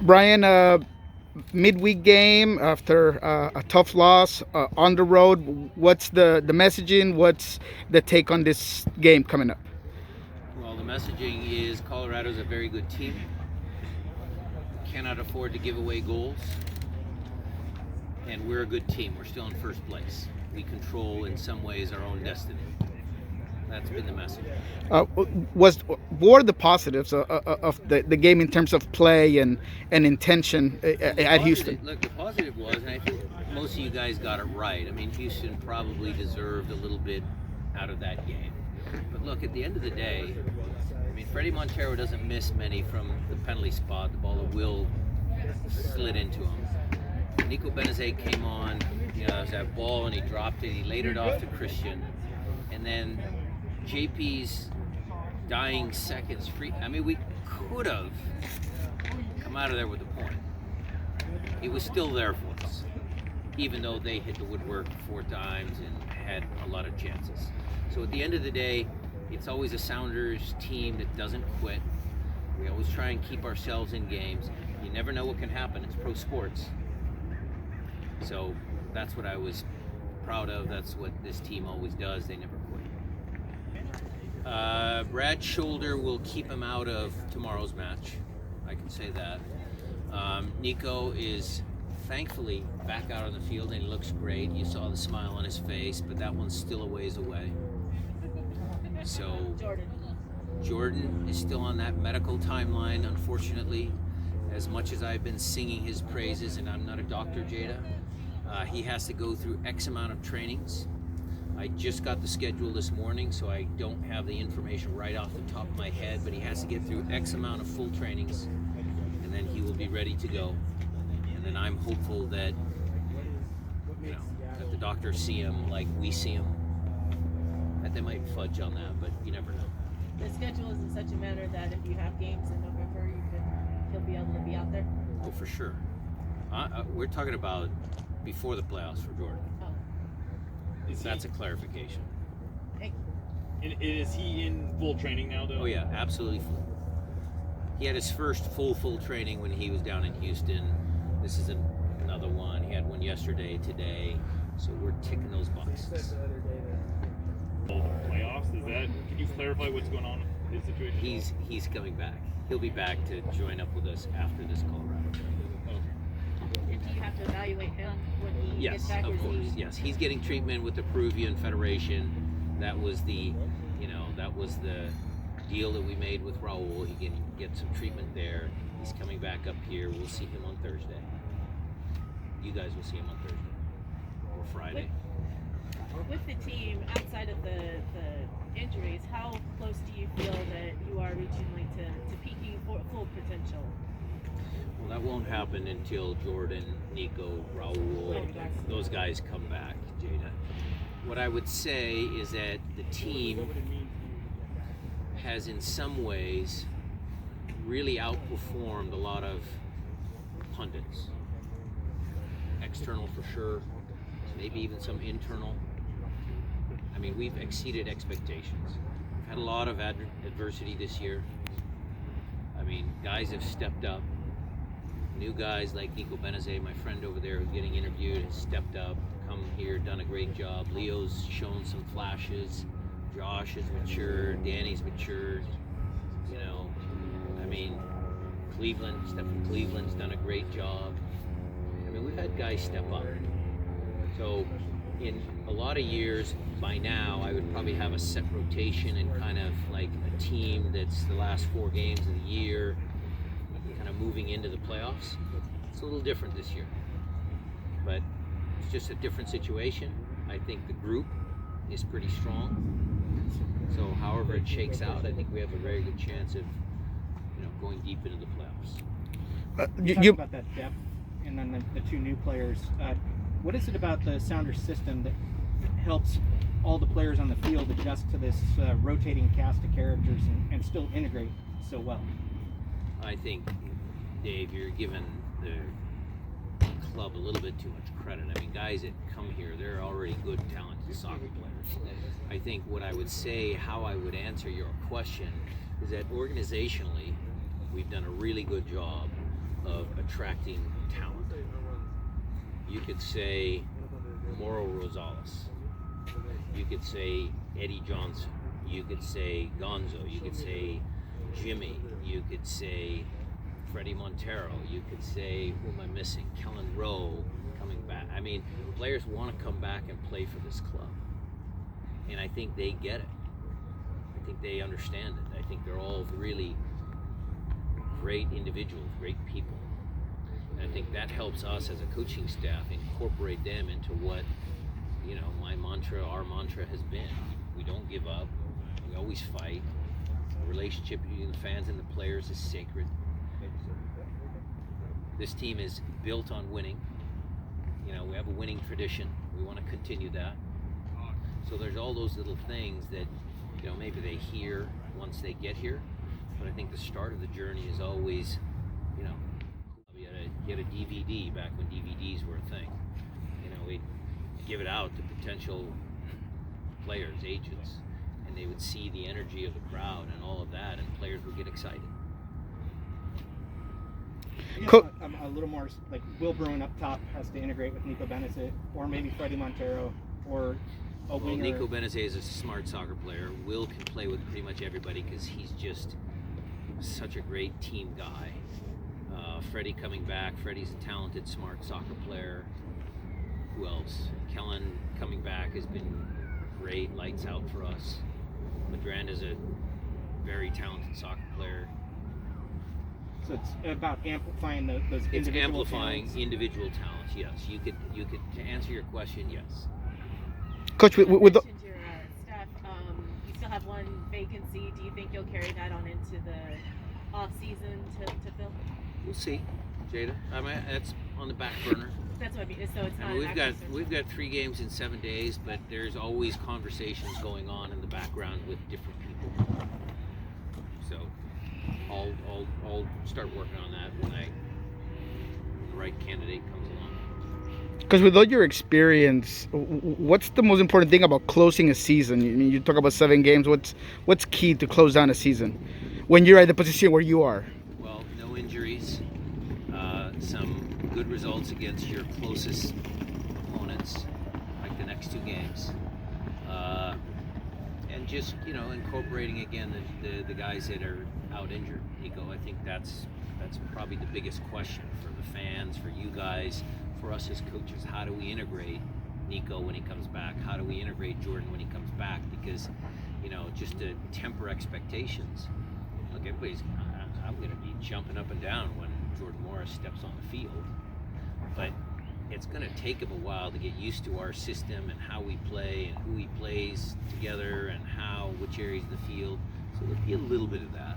Brian, midweek game after a tough loss on the road. What's the messaging? What's the take on this game coming up? Well, the messaging is Colorado's a very good team. Cannot afford to give away goals. And we're a good team. We're still in first place. We control, in some ways, our own destiny. That's been the message. What are the positives of the game in terms of play and intention at Houston? Look, the positive was, and I think most of you guys got it right. I mean, Houston probably deserved a little bit out of that game. But look, at the end of the day, I mean, Freddie Montero doesn't miss many from the penalty spot. The ball at will slid into him. Nico Benazet came on, it was that ball, and he dropped it. He laid it off to Christian. And then JP's dying seconds free. I mean, we could have come out of there with a point. It was still there for us, even though they hit the woodwork 4 times and had a lot of chances. So at the end of the day, it's always a Sounders team that doesn't quit. We always try and keep ourselves in games. You never know what can happen. It's pro sports. So that's what I was proud of. That's what this team always does. They never quit. Brad's shoulder will keep him out of tomorrow's match. I can say that. Nico is thankfully back out on the field and he looks great. You saw the smile on his face, but that one's still a ways away. So Jordan is still on that medical timeline, unfortunately. As much as I've been singing his praises, and I'm not a doctor, Jada, he has to go through X amount of trainings. I just got the schedule this morning, so I don't have the information right off the top of my head, but he has to get through X amount of full trainings, and then he will be ready to go. And then I'm hopeful that, that the doctors see him like we see him. That they might fudge on that, but you never know. The schedule is in such a manner that if you have games in November, he'll be able to be out there? Oh, for sure. We're talking about before the playoffs for Jordan. Oh. That's a clarification. Is he in full training now, though? Oh, yeah, absolutely full. He had his first full training when he was down in Houston. This is another one. He had one yesterday, today. So we're ticking those boxes. Playoffs? Can you clarify what's going on with his situation? He's coming back. He'll be back to join up with us after this Colorado trip. And do you have to evaluate him when he gets back? Yes, of course. Yes, he's getting treatment with the Peruvian Federation. That was the deal that we made with Raúl. He can get some treatment there. He's coming back up here. We'll see him on Thursday. You guys will see him on Thursday or Friday. With the team, outside of the injuries, how close do you feel that you are reaching to peaking full potential? Well, that won't happen until Jordan, Nico, Raúl, those guys come back, Jada. What I would say is that the team has in some ways really outperformed a lot of pundits. External for sure, maybe even some internal. I mean, we've exceeded expectations. We've had a lot of adversity this year. I mean, guys have stepped up. New guys like Nico Benazet, my friend over there who's getting interviewed, has stepped up, come here, done a great job. Leo's shown some flashes. Josh has matured. Danny's matured. I mean, Stephen Cleveland's done a great job. I mean, we've had guys step up. So in a lot of years, by now, I would probably have a set rotation and kind of like a team that's the last 4 games of the year, kind of moving into the playoffs. It's a little different this year, but it's just a different situation. I think the group is pretty strong. So however it shakes out, I think we have a very good chance of, going deep into the playoffs. You talked about that depth and then the 2 new players. What is it about the Sounders system that helps all the players on the field adjust to this rotating cast of characters and still integrate so well? I think, Dave, you're giving the club a little bit too much credit. I mean, guys that come here, they're already good, talented soccer players. I think what I would say, how I would answer your question, is that organizationally, we've done a really good job of attracting talent. You could say Mauro Rosales. You could say Eddie Johnson. You could say Gonzo. You could say Jimmy. You could say Freddie Montero. You could say, who am I missing? Kellen Rowe coming back. I mean, players want to come back and play for this club. And I think they get it. I think they understand it. I think they're all really great individuals, great people. And I think that helps us as a coaching staff incorporate them into what, you know, our mantra has been. We don't give up. We always fight. The relationship between the fans and the players is sacred. This team is built on winning. You know, we have a winning tradition. We want to continue that. So there's all those little things that, you know, maybe they hear once they get here. But I think the start of the journey is always, you know, you had a DVD back when DVDs were a thing. You know, we'd give it out to potential players, agents, and they would see the energy of the crowd and all of that, and players would get excited. I'm a little more like Will Bruin up top has to integrate with Nico Benezet, or maybe Freddie Montero, or a winger. Nico Benezet is a smart soccer player. Will can play with pretty much everybody because he's just such a great team guy. Freddie coming back. Freddie's a talented, smart soccer player. Who else? Kellen coming back has been great, lights out for us. Madranda's a very talented soccer player. So it's about amplifying those individual It's amplifying talents. individual talents. Yes, you could to answer your question. Yes. Coach, You with the, mentioned your staff. You still have one vacancy. Do you think you'll carry that on into the off season to fill? We'll see, Jada. I mean, that's on the back burner. That's what I mean. So it's not. I mean, an active search. we've got 3 games in 7 days, but there's always conversations going on in the background with different people. So I'll start working on that when the right candidate comes along. because with all your experience, what's the most important thing about closing a season? I mean, you talk about 7 games. What's key to close down a season when you're at the position where you are? Well, no injuries, some good results against your closest opponents, like the next 2 games, and just, you know, incorporating again the guys that are out injured. Nico, I think that's probably the biggest question for the fans, for you guys, for us as coaches. How do we integrate Nico when he comes back? How do we integrate Jordan when he comes back? Because, you know, just to temper expectations. Look, I'm going to be jumping up and down when Jordan Morris steps on the field, but it's going to take him a while to get used to our system and how we play and who he plays together and which areas of the field. So there'll be a little bit of that.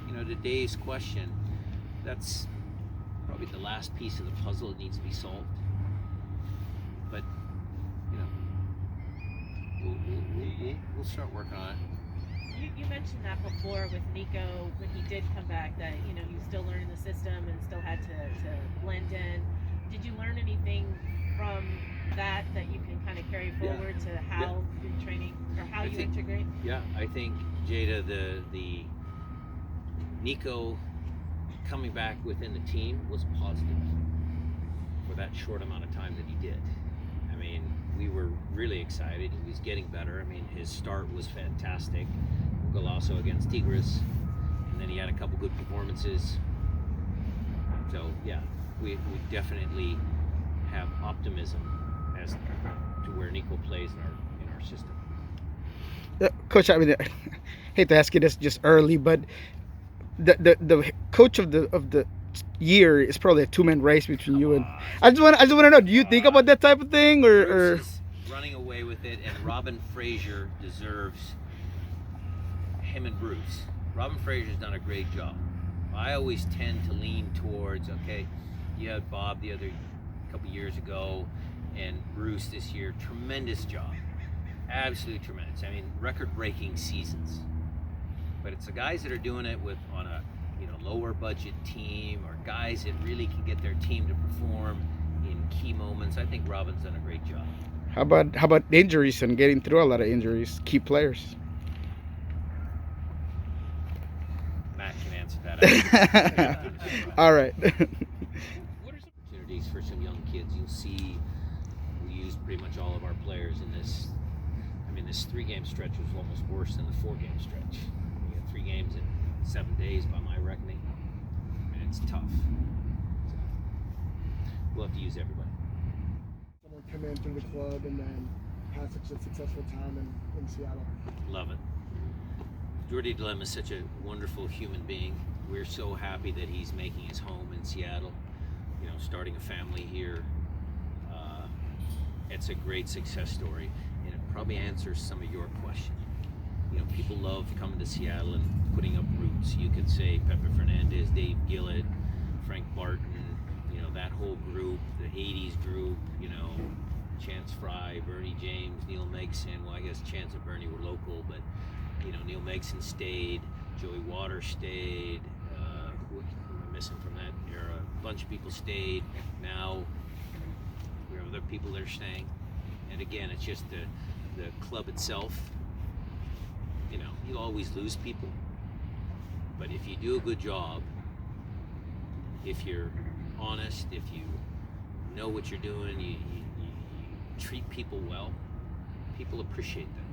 You know, today's question, that's probably the last piece of the puzzle that needs to be solved. But, you know, we'll start working on it. You mentioned that before with Nico when he did come back, that, you know, he was still learning the system and still had to blend in. Did you learn anything from that you can kind of carry forward to how you're training or how you integrate? Yeah, I think, Jada, the Nico coming back within the team was positive for that short amount of time that he did. I mean, we were really excited. He was getting better. I mean, his start was fantastic. Golasso against Tigres, and then he had a couple good performances. So yeah, we definitely have optimism as to where Nico plays in our system. Coach, I mean, I hate to ask you this just early, but the coach of the year is probably a 2-man race between you and. I just want to know. Do you think about that type of thing, or? Bruce is running away with it, and Robin Fraser deserves him and Bruce. Robin Fraser's done a great job. I always tend to lean towards, okay, you had Bob the other couple years ago, and Bruce this year. Tremendous job, absolutely tremendous. I mean, record-breaking seasons. But it's the guys that are doing it on a lower budget team, or guys that really can get their team to perform in key moments. I think Robin's done a great job. How about injuries and getting through a lot of injuries, key players? Matt can answer that All right. What are some Opportunities for some young kids. You'll see we used pretty much all of our players in this. I mean, this 3-game stretch was almost worse than the 4-game stretch. We had 3 games in 7 days by my reckoning, and it's tough. So, we'll have to use everybody. Someone come in through the club and then have such a successful time in Seattle. Love it. Jordy Dilemma is such a wonderful human being. We're so happy that he's making his home in Seattle, you know, starting a family here. It's a great success story, and it probably answers some of your question. You know, people love coming to Seattle and putting up roots. You could say Pepe Fernandez, Dave Gillett, Frank Barton, you know, that whole group, the 80s group, you know, Chance Fry, Bernie James, Neil Megson. Well, I guess Chance and Bernie were local, but, you know, Neil Megson stayed, Joey Waters stayed, who am I missing from that era? A bunch of people stayed. Now we have other people that are staying. And again, it's just the club itself. You know, you always lose people. But if you do a good job, if you're honest, if you know what you're doing, you treat people well, people appreciate that.